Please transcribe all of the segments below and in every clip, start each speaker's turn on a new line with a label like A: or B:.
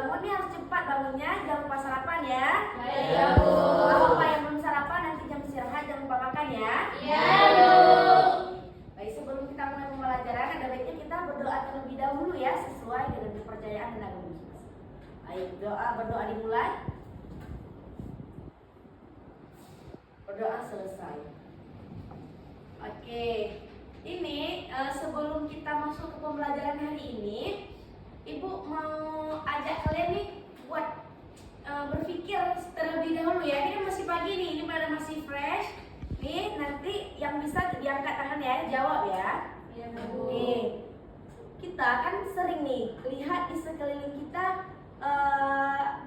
A: bangun nih harus cepat bangunnya, jangan lupa sarapan ya.
B: Iya, Bu.
A: Apa yang belum sarapan nanti jam istirahat jangan lupa makan ya.
B: Iya, Bu.
A: Baik, sebelum kita mulai pembelajaran ada baiknya kita berdoa terlebih dahulu ya sesuai dengan kepercayaan dan agama masing-masing. Baik, berdoa dimulai. Berdoa selesai. Oke, ini sebelum kita masuk ke pembelajaran hari ini, Ibu mau ajak kalian nih buat berpikir terlebih dahulu ya. Ini kan masih pagi nih, ini pada masih fresh. Nih nanti yang bisa diangkat tangan ya, jawab ya.
B: Iya, Bu.
A: Nih, kita kan sering nih lihat di sekeliling kita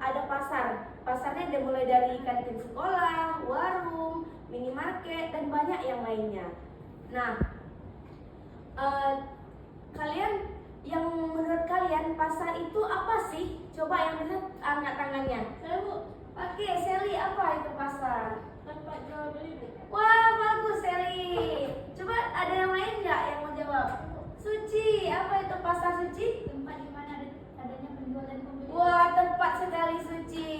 A: ada pasar. Pasarnya dimulai dari kantin sekolah, warung, minimarket dan banyak yang lainnya. Nah, kalian yang menurut kalian pasar itu apa sih? Coba yang bisa angkat tangannya.
B: Saya, Bu.
A: Oke, Sally, apa itu pasar?
B: Tempat jual beli, Bu.
A: Wah, bagus Sally. Coba ada yang lain nggak yang mau jawab? Suci, apa itu pasar Suci?
B: Tempat di mana adanya penjual dan pembeli.
A: Wah, tepat sekali Suci.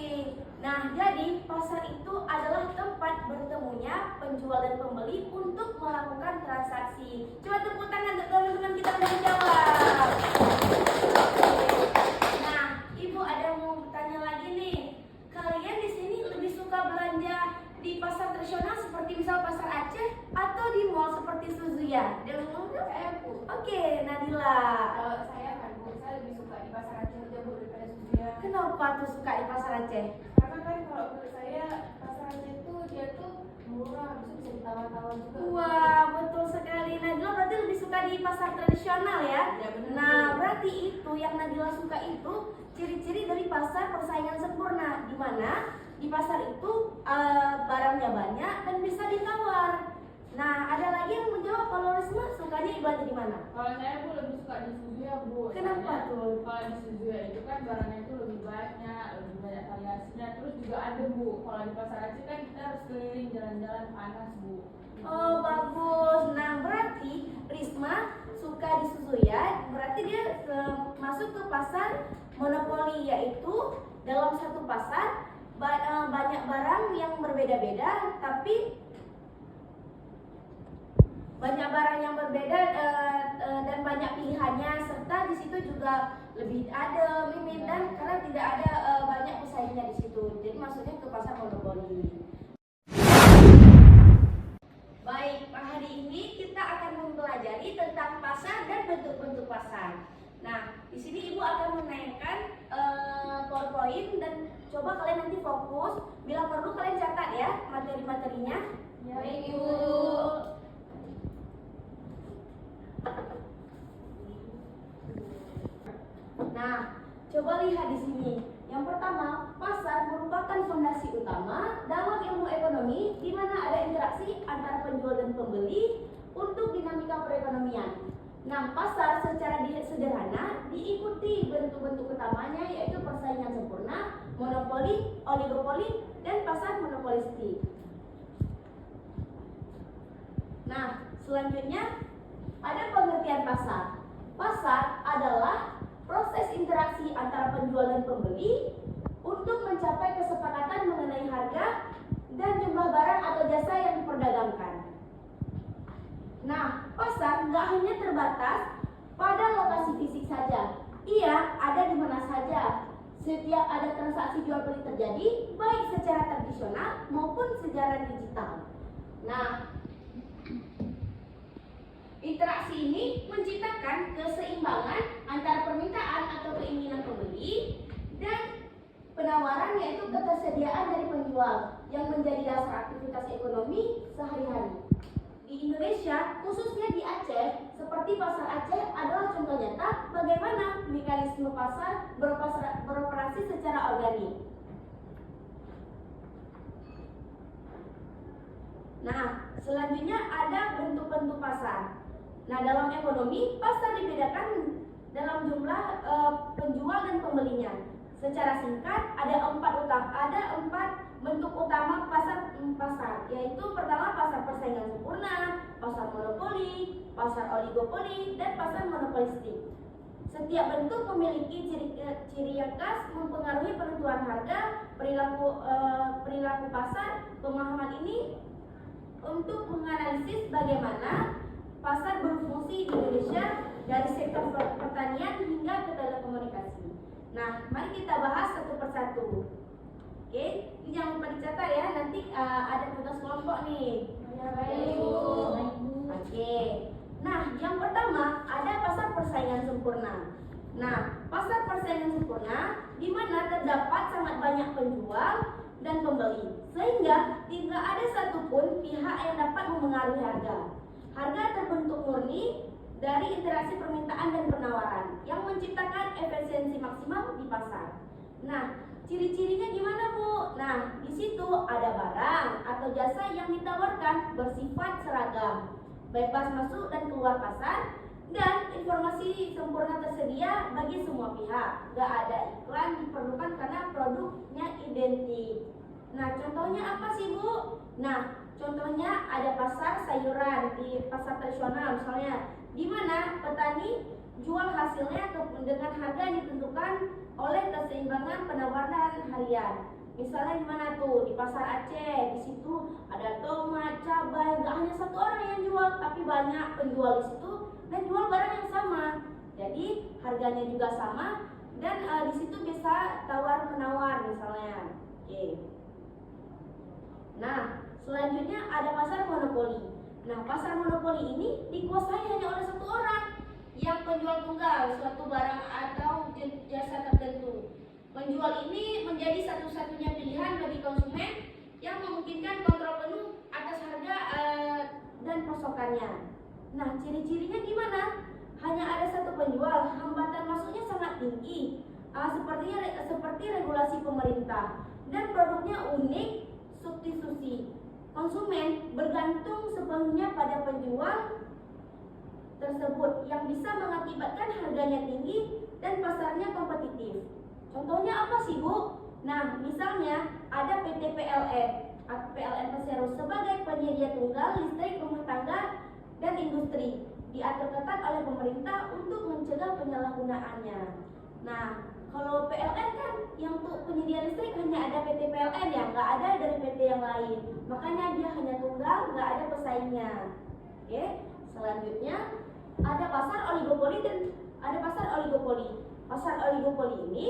A: Nah, jadi pasar itu adalah tempat bertemunya penjual dan pembeli untuk melakukan transaksi. Coba tepuk tangan untuk teman-teman kita yang menjawab. Nah, Ibu ada mau bertanya lagi nih. Kalian di sini lebih suka belanja di pasar tradisional seperti misal pasar Aceh atau di mall seperti Suzuya? Dia ngomong
B: Saya, Bu.
A: Oke, Nadila.
B: Kalau saya kan, Bu, saya lebih suka di pasar Aceh aja, Bu, daripada Suzuya.
A: Kenapa tuh suka di pasar Aceh?
B: Karena kan kalau menurut saya pasar Aceh itu dia tuh murah, bisa ditawar-tawar juga.
A: Wah, betul sekali. Nadila berarti lebih suka di pasar tradisional ya?
B: Ya, benar.
A: Nah, berarti itu yang Nadila suka itu ciri-ciri dari pasar persaingan sempurna, di mana di pasar itu barangnya banyak dan bisa ditawar. Nah, ada lagi yang menjawab kalau Risma sukanya belanja di mana?
B: Kalau saya, Bu, lebih suka di Suzuya, Bu.
A: Kenapa
B: Soalnya
A: tuh?
B: Kalau di Suzuya itu kan barangnya itu lebih banyak variasinya. Terus juga ada, Bu. Kalau di pasar Aceh kan kita harus keliling jalan-jalan panas, Bu.
A: Oh, bagus. Nah, berarti Risma suka di Suzuya, berarti dia masuk ke pasar monopoli, yaitu dalam satu pasar banyak barang yang berbeda-beda, tapi banyak barang yang berbeda dan banyak pilihannya, serta di situ juga lebih adem ini dan karena tidak ada banyak pesaingnya di situ. Jadi maksudnya ke pasar monopoli. Baik, hari ini kita akan mempelajari tentang pasar dan bentuk-bentuk pasar. Nah, di sini Ibu akan menanyakan PowerPoint dan coba kalian nanti fokus. Bila perlu kalian catat ya materi-materinya.
B: Ya,
A: Baik,
B: Bu.
A: Ibu. Nah, coba lihat di sini. Yang pertama, pasar merupakan fondasi utama dalam ilmu ekonomi di mana ada interaksi antara penjual dan pembeli untuk dinamika perekonomian. Nah, pasar secara sederhana diikuti bentuk-bentuk utamanya yaitu persaingan sempurna, monopoli, oligopoli, dan pasar monopolistik. Nah, selanjutnya ada pengertian pasar. Pasar adalah proses interaksi antara penjual dan pembeli untuk mencapai kesepakatan mengenai harga dan jumlah barang atau jasa yang diperdagangkan. Nah, pasar nggak hanya terbatas pada lokasi fisik saja. Ia ada di mana saja. Setiap ada transaksi jual beli terjadi, baik secara tradisional maupun secara digital. Nah, interaksi ini menciptakan keseimbangan antara permintaan atau keinginan pembeli dan penawaran yaitu ketersediaan dari penjual yang menjadi dasar aktivitas ekonomi sehari-hari. Di Indonesia, khususnya di Aceh, seperti pasar Aceh adalah contoh nyata bagaimana mekanisme pasar beroperasi secara organik. Nah, selanjutnya ada bentuk-bentuk pasar. Nah, dalam ekonomi, pasar dibedakan dalam jumlah penjual dan pembelinya. Secara singkat, ada empat bentuk utama pasar, yaitu pertama pasar persaingan sempurna, pasar monopoli, pasar oligopoli, dan pasar monopolistik. Setiap bentuk memiliki ciri yang khas mempengaruhi penentuan harga, perilaku pasar. Pemahaman ini untuk menganalisis bagaimana pasar berfungsi di Indonesia dari sektor pertanian hingga ke telekomunikasi. Nah, mari kita bahas satu persatu. Oke, ini jangan lupa dicatat ya, nanti ada tugas kelompok nih.
B: Baik.
A: Oke. Nah, yang pertama ada pasar persaingan sempurna. Nah, pasar persaingan sempurna di mana terdapat sangat banyak penjual dan pembeli, sehingga tidak ada satupun pihak yang dapat memengaruhi harga. Harga terbentuk murni dari interaksi permintaan dan penawaran yang menciptakan efisiensi maksimal di pasar. Nah, ciri-cirinya gimana, Bu? Nah, di situ ada barang atau jasa yang ditawarkan bersifat seragam, bebas masuk dan keluar pasar, dan informasi sempurna tersedia bagi semua pihak. Gak ada iklan diperlukan karena produknya identik. Nah, contohnya apa sih, Bu? Nah, contohnya ada pasar sayuran di pasar tradisional misalnya, di mana petani jual hasilnya dengan harga yang ditentukan oleh keseimbangan penawaran harian. Misalnya di mana tuh? Di pasar Aceh. Di situ ada tomat, cabai, gak hanya satu orang yang jual, tapi banyak penjual di situ dan jual barang yang sama. Jadi harganya juga sama dan di situ bisa tawar menawar misalnya. Oke. Nah, selanjutnya ada pasar monopoli. Nah, pasar monopoli ini dikuasai hanya oleh satu orang yang penjual tunggal suatu barang atau jasa tertentu. Penjual ini menjadi satu-satunya pilihan bagi konsumen yang memungkinkan kontrol penuh atas harga dan pasokannya. Nah, ciri-cirinya gimana? Hanya ada satu penjual, hambatan masuknya sangat tinggi, seperti regulasi pemerintah, dan produknya unik, substitusi. Konsumen bergantung sepenuhnya pada penjual tersebut yang bisa mengakibatkan harganya tinggi dan pasarnya kompetitif. Contohnya apa sih, Bu? Nah, misalnya ada PT PLN atau PLN Persero sebagai penyedia tunggal listrik rumah tangga dan industri, diatur ketat oleh pemerintah untuk mencegah penyalahgunaannya. Nah, kalau PLN kan yang untuk penyedia listrik hanya ada PT PLN ya, nggak ada dari PT yang lain. Makanya dia hanya tunggal, nggak ada pesaingnya. Oke, selanjutnya ada pasar oligopoli dan ada pasar oligopoli. Pasar oligopoli ini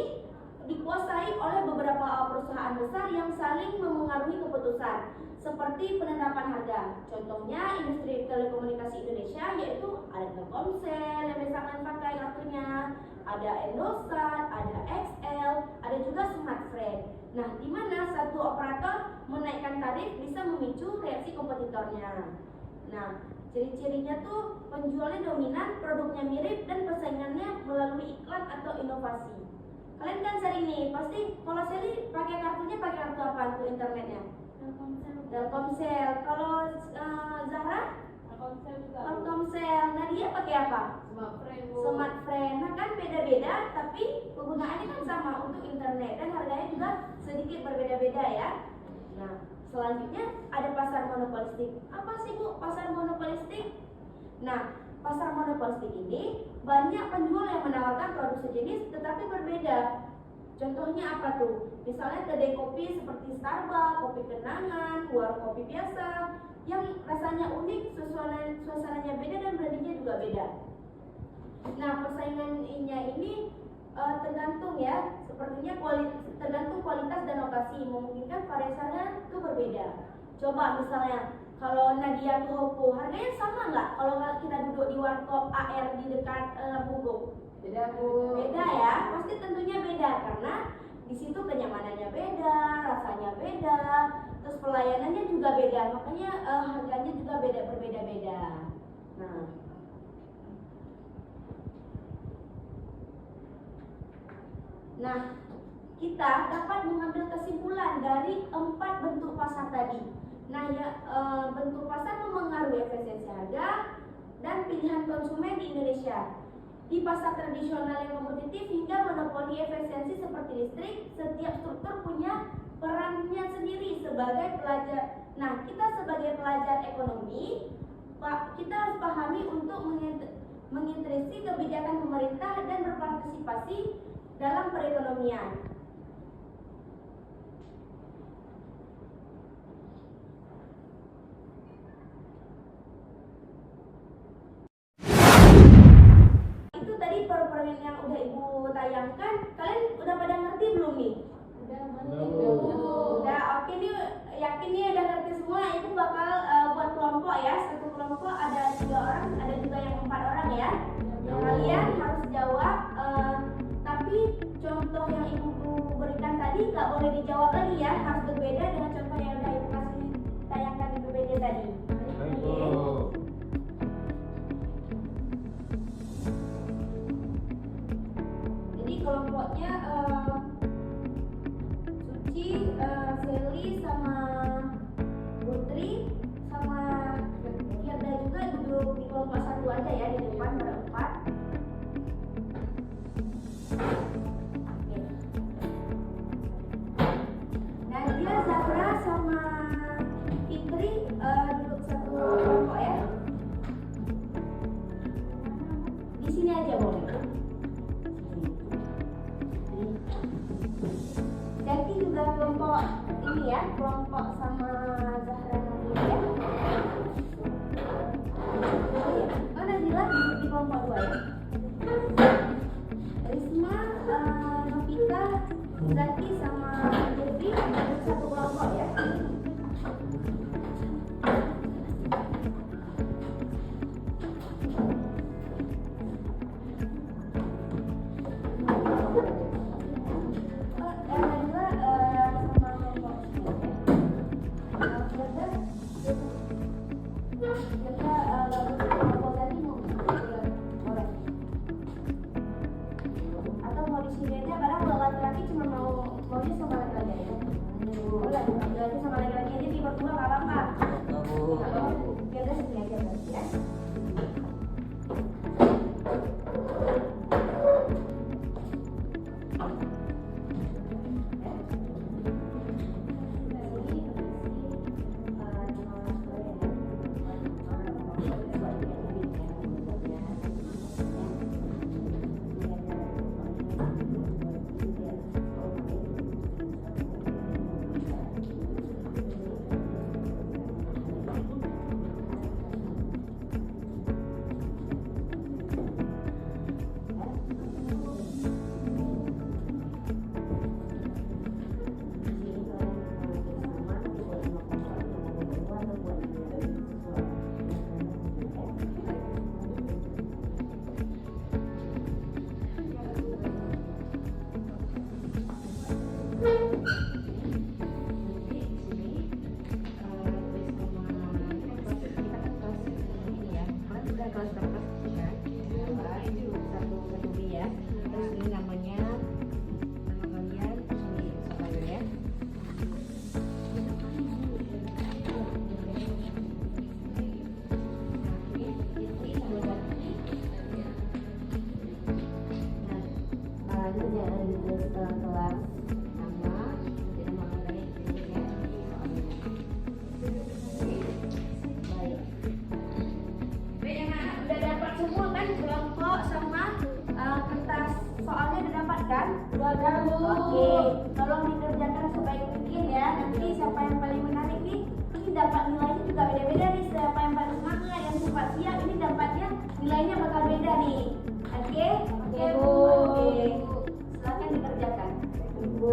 A: dikuasai oleh beberapa perusahaan besar yang saling memengaruhi keputusan seperti penetapan harga. Contohnya industri telekomunikasi Indonesia, yaitu ada Telkomsel yang bisa kalian pakai kartunya, ada Indosat, ada XL, ada juga Smartfren. Nah, di mana satu operator menaikkan tarif bisa memicu reaksi kompetitornya. Nah, ciri-cirinya tuh penjualnya dominan, produknya mirip, dan persaingannya melalui iklan atau inovasi. Kalian kan sering nih, pasti kalau Sally pakai kartunya pakai kartu apa untuk internetnya? Telkomsel. Kalau Zahra?
B: Telkomsel juga.
A: Telkomsel. Nadia pakai apa? Smartfren. Nah, kan beda-beda, tapi penggunaannya kan sama untuk internet dan harganya juga sedikit berbeda-beda ya. Nah, selanjutnya ada pasar monopolistik. Apa sih, Bu, pasar monopolistik? Nah, pasar monopolistik ini banyak penjual yang menawarkan produk sejenis tetapi berbeda. Contohnya apa tuh? Misalnya kedai kopi seperti Starbucks, kopi kenangan, warung kopi biasa yang rasanya unik, suasananya beda dan brandingnya juga beda. Nah, persaingannya ini tergantung ya, sepertinya tergantung kualitas dan lokasi, memungkinkan variasinya itu berbeda. Coba misalnya kalau Nadia Tuhoko, harganya sama nggak kalau kita duduk di warkop AR di dekat Lampu?
B: Beda, Bu.
A: Beda ya, pasti tentunya beda karena di situ kenyamanannya beda, rasanya beda, terus pelayanannya juga beda, makanya harganya juga berbeda-beda. Nah, kita dapat mengambil kesimpulan dari 4 bentuk pasar tadi. Nah, bentuk pasar memengaruhi efisiensi harga dan pilihan konsumen di Indonesia. Di pasar tradisional yang kompetitif hingga monopoli efisiensi seperti listrik, setiap struktur punya perannya sendiri sebagai pelajar. Nah, kita sebagai pelajar ekonomi, kita harus pahami untuk mengintervensi kebijakan pemerintah dan berpartisipasi dalam perekonomian. Itu tadi program yang udah Ibu tayangkan. Kalian udah pada ngerti belum nih? Udah, oke nih, yakin nih udah ngerti semua. Ibu bakal buat kelompok ya. Satu kelompok ada 3 orang, ada juga yang 4 orang ya. Kalian harus jawab, tapi contoh yang Ibu berikan tadi nggak boleh dijawab lagi ya, harus berbeda dengan contoh yang udah Ibu kasih tayangkan di PPT tadi. Oke. Jadi kelompoknya Suci, Sally sama Putri sama Firda juga duduk di kelompok 1 aja ya, di depan berempat. Oke. Nadia, Zahra sama Fitri duduk satu kelompok ya. Di sini aja boleh. Jaki juga kelompok ini ya, kelompok sama Zahra Nadia ya. Oh, Nadila duduk di kelompok 2 ya. Risma, Novita, Zaki sama Devi duduk satu kelompok ya. Oke, tolong dikerjakan sebaik mungkin ya. Nanti siapa yang paling menarik nih, ini dapat nilainya juga beda-beda nih. Siapa yang paling semangat, yang cepat siap, ini dapatnya nilainya bakal beda nih. Oke, oke Bu. Oke, silakan dikerjakan. Bu.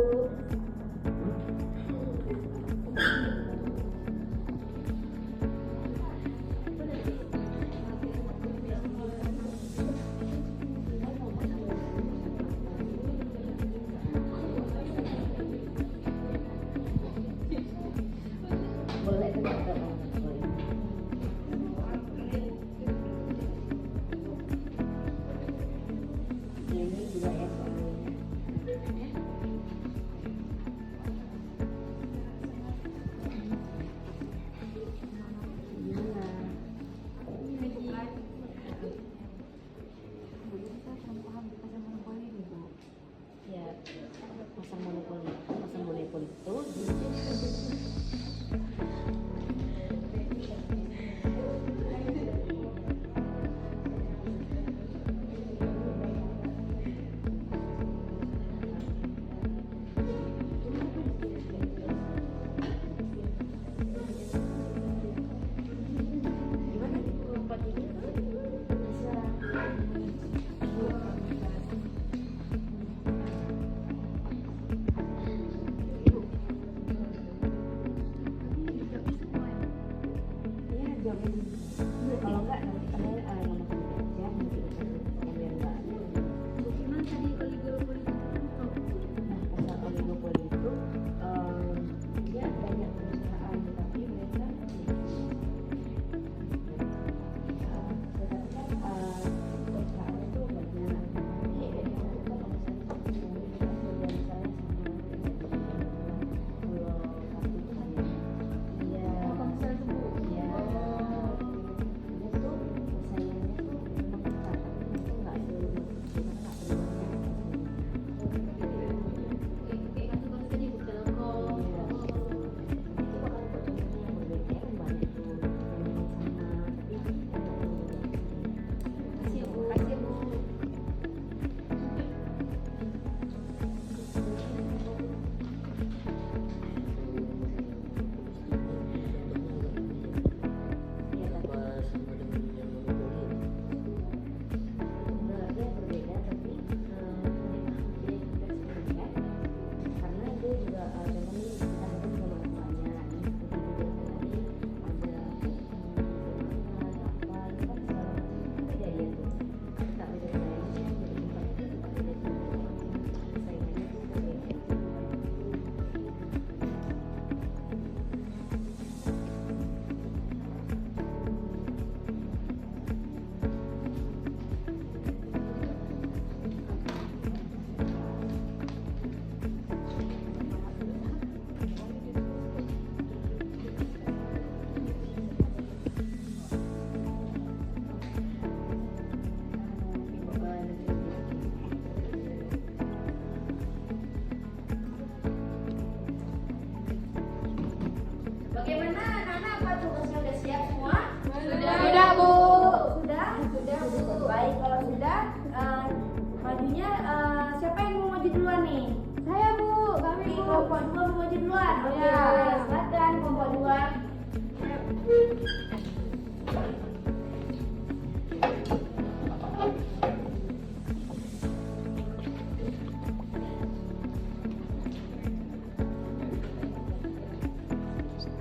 A: kelompok 2 mau maju duluan. Oke,
B: Ya.
A: silakan kelompok 2.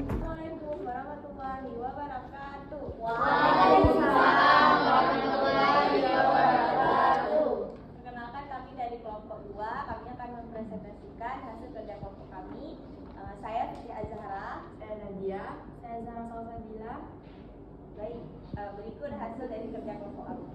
C: Assalamualaikum warahmatullahi wabarakatuh.
A: Waalaikumsalam warahmatullahi wabarakatuh.
C: Perkenalkan kami dari kelompok 2, kami akan mempresentasikan hasil kerja kelompok kami. Saya Fitri Azhara, saya Nadia, saya Zahra Salsabila. Baik, berikut hasil dari kerja kelompok kami.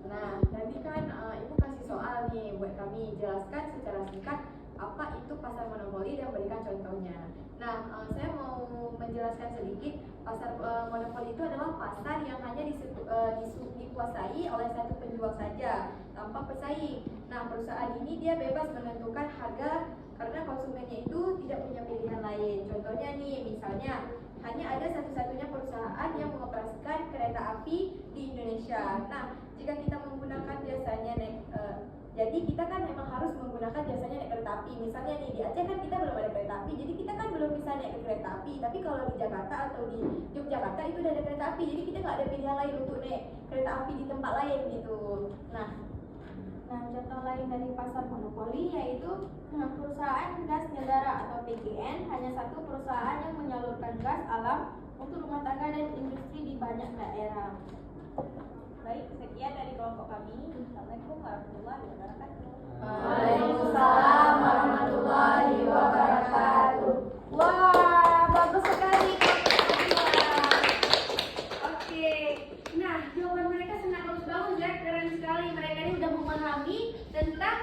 D: Nah, tadi kan Ibu kasih soal nih buat kami. Jelaskan secara singkat apa itu pasar monopoli dan berikan contohnya. Nah, saya mau menjelaskan sedikit. Pasar monopoli itu adalah pasar yang hanya dikuasai oleh satu penjual saja tanpa pesaing. Nah, perusahaan ini dia bebas menentukan harga karena konsumennya itu tidak punya pilihan lain. Contohnya nih, misalnya hanya ada satu-satunya perusahaan yang mengoperasikan kereta api di Indonesia. Nah, jika kita menggunakan jasanya jadi kita kan memang harus menggunakan jasanya naik kereta api. Misalnya nih di Aceh kan kita belum ada kereta api, jadi kita kan belum bisa naik ke kereta api. Tapi kalau di Jakarta atau di Yogyakarta itu udah ada kereta api, jadi kita nggak ada pilihan lain untuk naik kereta api di tempat lain gitu. Nah,
C: Contoh lain dari pasar monopoli yaitu perusahaan gas negara atau PGN hanya satu perusahaan yang menyalurkan gas alam untuk rumah tangga dan industri di banyak daerah.
D: baik, sekian dari kelompok kami. Assalamualaikum warahmatullahi wabarakatuh.
A: Waalaikumsalam warahmatullahi wabarakatuh. Wah, bagus sekali kelompok 2. Oke, nah jawaban mereka sangat bagus banget ya, keren sekali. Mereka ini udah memahami tentang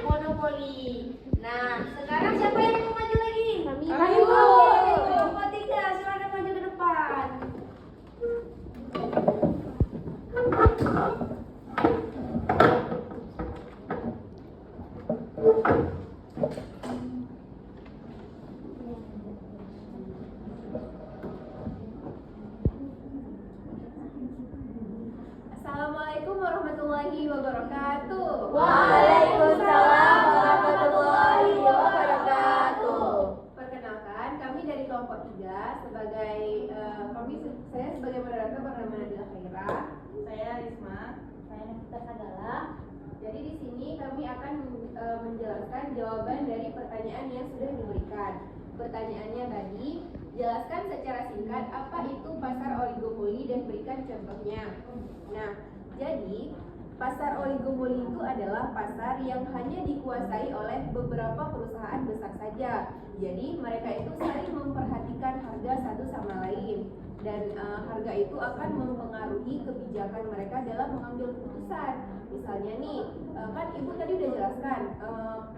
A: monopoli. Nah, sekarang siapa yang mau maju lagi? Kami. Kelompok 3, silakan maju ke depan.
D: Assalamualaikum warahmatullahi wabarakatuh.
A: Waalaikumsalam warahmatullahi wabarakatuh.
D: Perkenalkan, kami dari kelompok 3 sebagai saya sebagai moderator bernama Nadila Khaira.
C: Saya Risma, saya Nafita Sagala.
D: Jadi di sini kami akan menjelaskan jawaban dari pertanyaan yang sudah diberikan. Pertanyaannya tadi, jelaskan secara singkat apa itu pasar oligopoli dan berikan contohnya. Nah, jadi pasar oligopoli itu adalah pasar yang hanya dikuasai oleh beberapa perusahaan besar saja. Jadi mereka itu saling memperhatikan harga satu sama lain. Dan harga itu akan mempengaruhi kebijakan mereka dalam mengambil keputusan. Misalnya nih, kan Ibu tadi udah jelaskan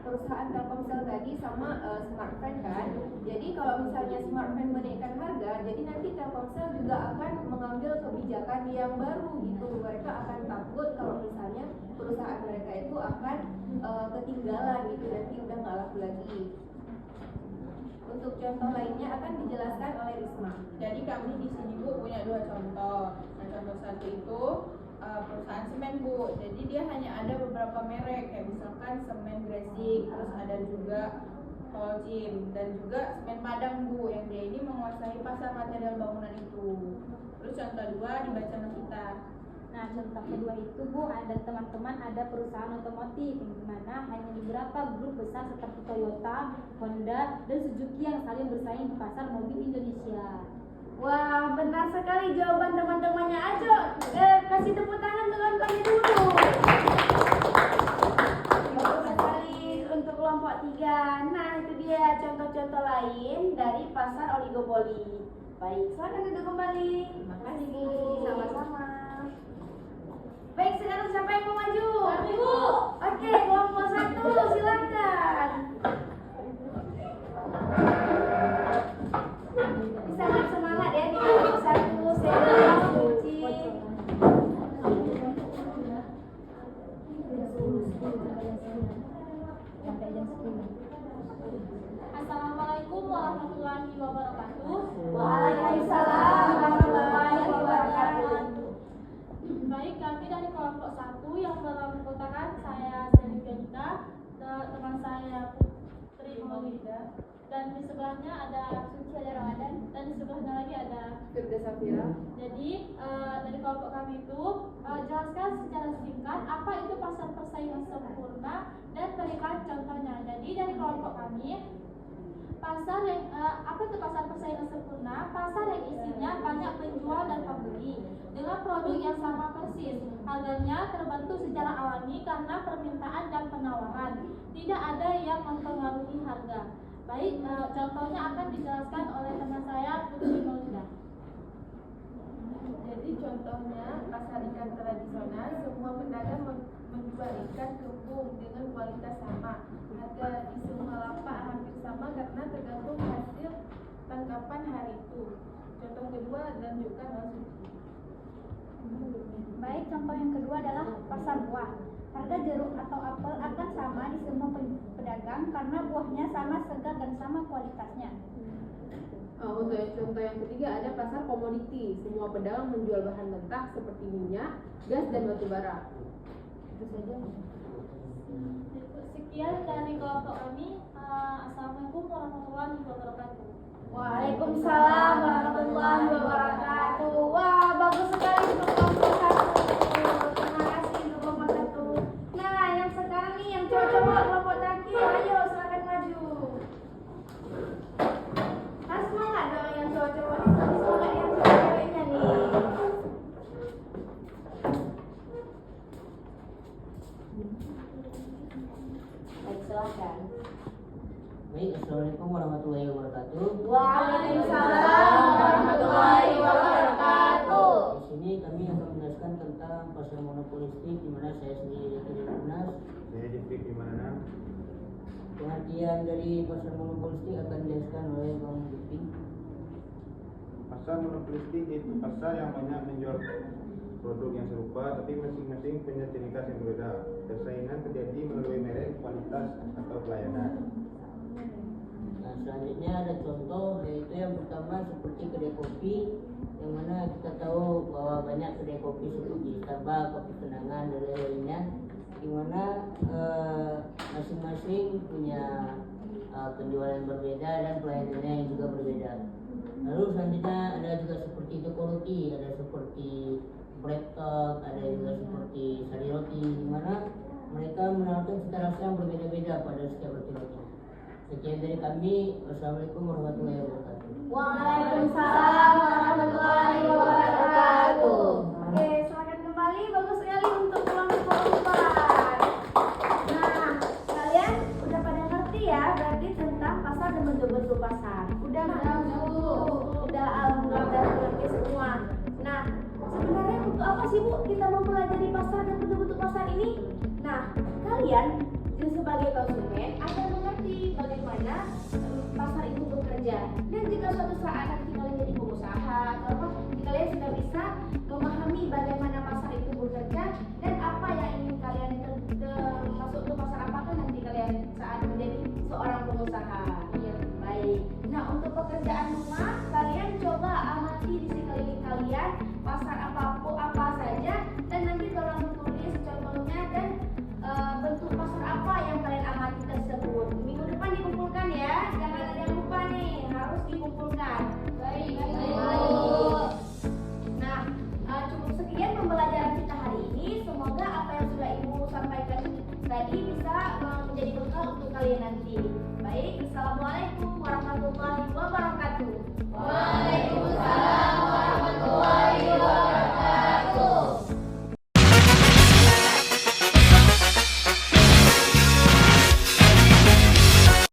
D: perusahaan Telkomsel tadi sama Smartfren kan. Jadi kalau misalnya Smartfren menaikkan harga, jadi nanti Telkomsel juga akan mengambil kebijakan yang baru gitu. Mereka akan takut kalau misalnya perusahaan mereka itu akan ketinggalan gitu, nanti udah nggak laku lagi. Untuk contoh lainnya akan dijelaskan oleh Risma.
B: Jadi kami di sini Bu punya 2 contoh. Nah, contoh satu itu perusahaan semen Bu. Jadi dia hanya ada beberapa merek kayak misalkan semen Gresik, terus ada juga Holcim dan juga semen Padang Bu yang dia ini menguasai pasar material bangunan itu. Terus contoh 2 dibaca Nafita.
C: Nah, contoh kedua itu Bu, ada teman-teman ada perusahaan otomotif yang dimana hanya beberapa grup besar seperti Toyota, Honda, dan Suzuki yang saling bersaing di pasar mobil Indonesia.
A: Wah, benar sekali jawaban teman-temannya Ajo. Kasih tepuk tangan teman kami dulu. Bagus sekali untuk kelompok 3. Nah, itu dia contoh-contoh lain dari pasar oligopoli. Baik, silakan duduk kembali. Terima kasih Bu. Sama-sama. Baik, sekarang siapa yang mau maju? Bu. Oke, kelompok 1 silakan. Sangat semangat ya di kelompok 1. Saya Suci.
C: Assalamualaikum warahmatullahi wabarakatuh.
A: Waalaikumsalam warahmatullahi wabarakatuh.
C: Baik, kami dari kelompok 1 yang beranggotakan saya Selvi Janita,
E: dan di sebelahnya ada Suci ada Ramadan, dan di sebelahnya lagi ada
D: Firda Safira.
E: Jadi dari kelompok kami itu jelaskan secara singkat apa itu pasar persaingan sempurna dan berikan contohnya. Jadi dari kelompok kami, pasar yang apa itu pasar persaingan sempurna? Pasar yang isinya banyak penjual dan pembeli dengan produk yang sama persis. Harganya terbentuk secara alami karena permintaan dan penawaran. Tidak ada yang mempengaruhi harga. Baik, contohnya akan dijelaskan oleh teman saya Putri Maulida.
B: Jadi contohnya pasar ikan tradisional, semua pedagang menjual ikan kembung dengan kualitas sama. Harga di semua lapak hampir sama karena tergantung hasil tangkapan hari itu. Contoh kedua, lanjutkan langsung.
E: Baik, contoh yang kedua adalah pasar buah. Harga jeruk atau apel akan sama di semua pedagang karena buahnya sama segar dan sama kualitasnya.
D: Untuk yang contoh yang ketiga ada pasar komoditi. Semua pedagang menjual bahan mentah seperti minyak, gas, dan batu bara. Itu saja.
E: Sekian dari kelompok kami. Assalamualaikum warahmatullahi wabarakatuh.
A: Waalaikumsalam warahmatullahi wabarakatuh. Wah, bagus sekali untuk kelompok satu. Terima kasih untuk kelompok satu. Nah, yang sekarang nih yang cowok-cowok kelompok terakhir, ayo silakan maju. Harus semangat dong yang cowok-cowok. Semangat yang cewek-ceweknya nih. Baik, silakan.
F: Baik, assalamualaikum warahmatullahi wabarakatuh.
A: Waalaikumsalam warahmatullahi wabarakatuh.
F: Di sini kami akan menjelaskan tentang pasar monopolistik, di mana saya sendiri dari Unas.
G: Saya Dipik di mana?
F: Pengertian dari pasar monopolistik akan dijelaskan oleh Bang Dipik.
G: Pasar monopolistik itu pasar yang banyak menjual produk yang serupa, tapi masing-masing punya ciri khas yang berbeda. Persaingan terjadi melalui merek, kualitas, atau pelayanan.
F: Nah, selanjutnya ada contoh, yaitu yang pertama seperti kedai kopi, yang mana kita tahu bahwa banyak kedai kopi seperti Starbucks, Kopi Kenangan, dan lain-lainnya, di mana masing-masing punya penjualan yang berbeda dan pelayanannya yang juga berbeda. Lalu selanjutnya ada juga seperti toko roti, ada seperti Bread Talk, ada juga seperti Sari Roti, di mana mereka menawarkan cita rasa yang berbeda-beda pada setiap roti-roti. Sekian dari kami. Wassalamualaikum warahmatullahi wabarakatuh.
A: Waalaikumsalam warahmatullahi wabarakatuh. Oke, silakan kembali. Bagus sekali untuk kelompok 4. Nah, kalian udah pada ngerti ya berarti tentang pasar dan bentuk-bentuk pasar. Udah alhamdulillah ngerti semua. Nah, sebenarnya untuk apa sih Bu kita mempelajari pasar dan bentuk-bentuk pasar ini? Nah, kalian sebagai konsumen akan mengerti bagaimana pasar itu bekerja, dan jika suatu saat nanti kalian jadi pengusaha atau apa, kalian sudah bisa memahami bagaimana pasar itu bekerja dan apa yang ingin kalian masuk ke pasar apakah nanti kalian saat menjadi seorang pengusaha. Iya, baik. Nah, untuk pekerjaan rumah kalian coba amati di sekeliling kalian pasar apa saja, dan nanti tolong tulis contohnya dan bentuk pasar apa yang kalian amati tersebut. Minggu depan dikumpulkan ya, jangan ada yang lupa nih, harus dikumpulkan. Baik. Nah, cukup sekian pembelajaran kita hari ini. Semoga apa yang sudah Ibu sampaikan tadi bisa menjadi bekal untuk kalian nanti. Baik, assalamualaikum warahmatullahi wabarakatuh.